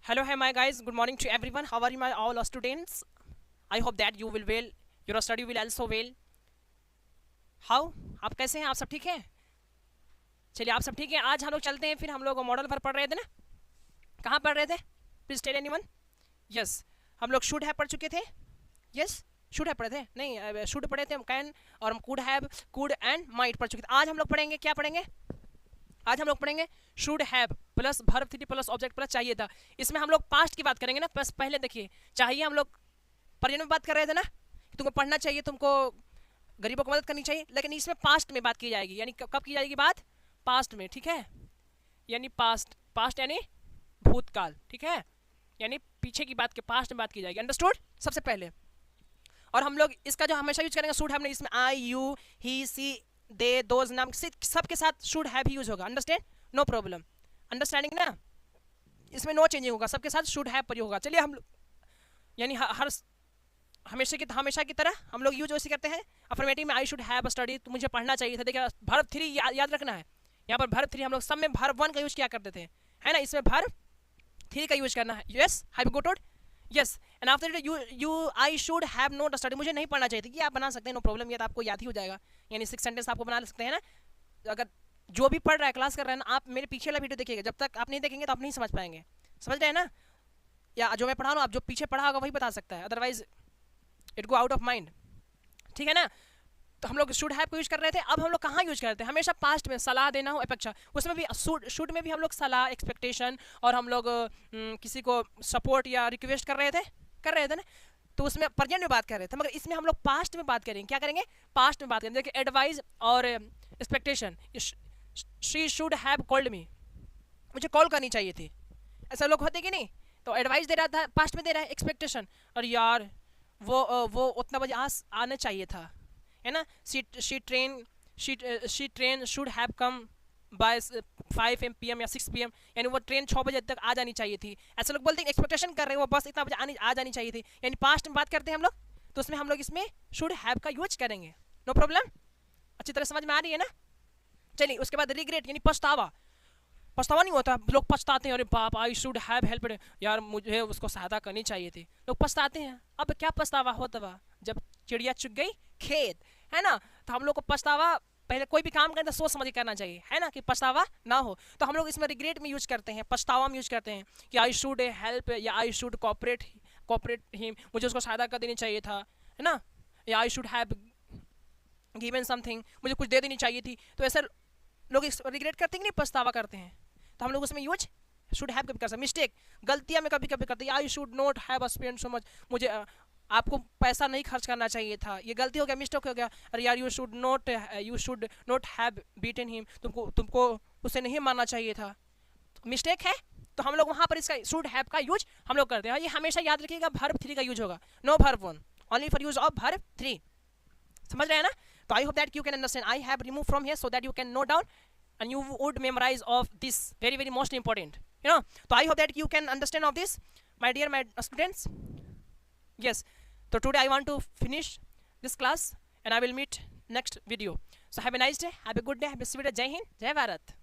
Hello, hi, my guys. Good morning to everyone. How are you, my all students? I hope that you will well. Your study will also well. How? आप कैसे हैं? आप सब ठीक हैं? चलिए, आप सब ठीक हैं. आज हम लोग चलते हैं. फिर हम लोग मॉडल पर पढ़ रहे थे ना. कहाँ पढ़ रहे थे? Please tell anyone. यस, हम लोग शुड हैव पढ़ चुके थे. यस, शुड हैव पढ़े थे. नहीं, शुड पढ़े थे. हम कैन और हम could have, could and might पढ़ चुके थे. आज हम लोग पढ़ेंगे, क्या पढ़ेंगे? आज हम लोग पढ़ेंगे should have plus verb three plus object plus चाहिए था. इसमें हम लोग पास्ट की बात करेंगे ना. बस पहले देखिए, चाहिए हम लोग प्रेजेंट में बात कर रहे थे ना कि तुमको पढ़ना चाहिए, तुमको गरीबों को मदद करनी चाहिए. लेकिन इसमें पास्ट में बात की जाएगी. यानी कब की जाएगी बात? पास्ट में. ठीक है, यानी पास्ट. पास्ट यानी भूतकाल. ठीक है, यानी पीछे की बात के पास्ट में बात की जाएगी. अंडरस्टूड? सबसे पहले. और हम लोग इसका जो हमेशा यूज करेंगे शुड हैव में, इसमें आई, you, he, C, they, those नाम सबके साथ शुड हैव ही यूज होगा. अंडरस्टैंड? No problem. अंडरस्टैंडिंग ना? इसमें नो चेंजिंग होगा, सबके साथ शुड हैव पर ही होगा. चलिए, हम यानी हर हमेशा की तरह हम लोग यूज वैसे करते हैं. अफर्मेटिव में आई शुड हैव स्टडी, तो मुझे पढ़ना चाहिए था. देखिए, वर्ब थ्री याद रखना है. यहाँ पर वर्ब थ्री हम लोग सब में वर्ब वन का यूज किया करते थे, है ना. इसमें वर्ब थ्री का यूज करना है. Yes, have you got it? Yes. And after you I should have note study, मुझे नहीं पढ़ना चाहिए था. ये आप बना सकते हैं, नो प्रॉब्लम. ये तो आपको याद ही हो जाएगा. यानी 6 सेंटेंस आपको बना सकते हैं ना. अगर जो भी पढ़ रहा है, क्लास कर रहा है ना, आप मेरे पीछे वाला वीडियो देखिएगा. जब तक आप नहीं देखेंगे तो आप नहीं समझ पाएंगे. समझ रहे हैं ना? या जो मैं पढ़ा रहा हूँ, आप जो पीछे पढ़ा होगा वही बता सकता है, otherwise it go out of mind. ठीक है ना? तो हम लोग शुड हैव को यूज कर रहे थे. अब हम लोग कहाँ यूज करते हैं? हमेशा पास्ट में. सलाह देना हो, अपेक्षा, उसमें भी शुड में भी हम लोग सलाह, एक्सपेक्टेशन, और हम लोग किसी को सपोर्ट या रिक्वेस्ट कर रहे थे ना. तो उसमें प्रेजेंट में बात कर रहे थे. मगर इसमें हम लोग पास्ट में बात करेंगे. क्या करेंगे? पास्ट में बात करेंगे. देखिए, एडवाइस और expectation. She should have called me, मुझे कॉल करनी चाहिए थी. ऐसा लोग होते कि नहीं? तो एडवाइस दे रहा था, पास्ट में दे रहा है. एक्सपेक्टेशन, और यार वो उतना बजे आना चाहिए था, है ना. She train should have come by 5 PM या 6 PM, यानी वो ट्रेन 6 बजे तक आ जानी चाहिए थी. ऐसे लोग बोलते हैं, एक्सपेक्टेशन कर रहे हैं वो बस इतना बजे आ जानी चाहिए थी. यानी पास्ट में बात करते हैं हम लोग, तो उसमें हम लोग इसमें शुड हैव का यूज करेंगे. No problem. अच्छी तरह समझ में आ रही है ना? चलिए, उसके बाद रिग्रेट यानी पछतावा. पछतावा नहीं होता, लोग पछताते हैं, अरे बाप, आई शुड हैव हेल्प, यार मुझे उसको सहायता करनी चाहिए थी. लोग पछताते हैं. अब क्या पछतावा होता? जब चिड़िया चुग गई खेत, है ना. तो हम लोग को पछतावा, पहले कोई भी काम करें तो सोच समझ के करना चाहिए, है ना, कि पछतावा ना हो. तो हम लोग इसमें रिग्रेट में यूज करते हैं, पछतावा में यूज करते हैं कि आई शुड हेल्प या आई शुड कॉपरेट हिम, मुझे उसको सहायता कर देनी चाहिए था, है ना. या I should have given something, मुझे कुछ दे देनी चाहिए थी. तो ऐसा लोग रिग्रेट करते हैं कि नहीं, पछतावा करते हैं. तो हम लोग उसमें यूज शुड हैव कभी कर सकते. मिस्टेक, गलतियां में कभी कभी करते हैं. I should not have spend so much, मुझे आपको पैसा नहीं खर्च करना चाहिए था, ये गलती हो गया, मिस्टेक हो गया. अरे यार, you should not have beaten him, तुमको उसे नहीं मारना चाहिए था. मिस्टेक है, तो हम लोग वहां पर इसका शुड हैव का यूज हम लोग करते हैं. ये हमेशा याद रखिएगा, वर्ब थ्री का यूज होगा, no verb one, only for use of verb three. समझ रहे हैं ना? तो I hope that you can understand. I have remove from here so that you can note down and you would memorize of this very most important, you know. So I hope that you can understand of this, my dear students. Yes, so today I want to finish this class and I will meet next video. So have a nice day, have a good day, have a sweet day. Jai Hind, Jai Bharat.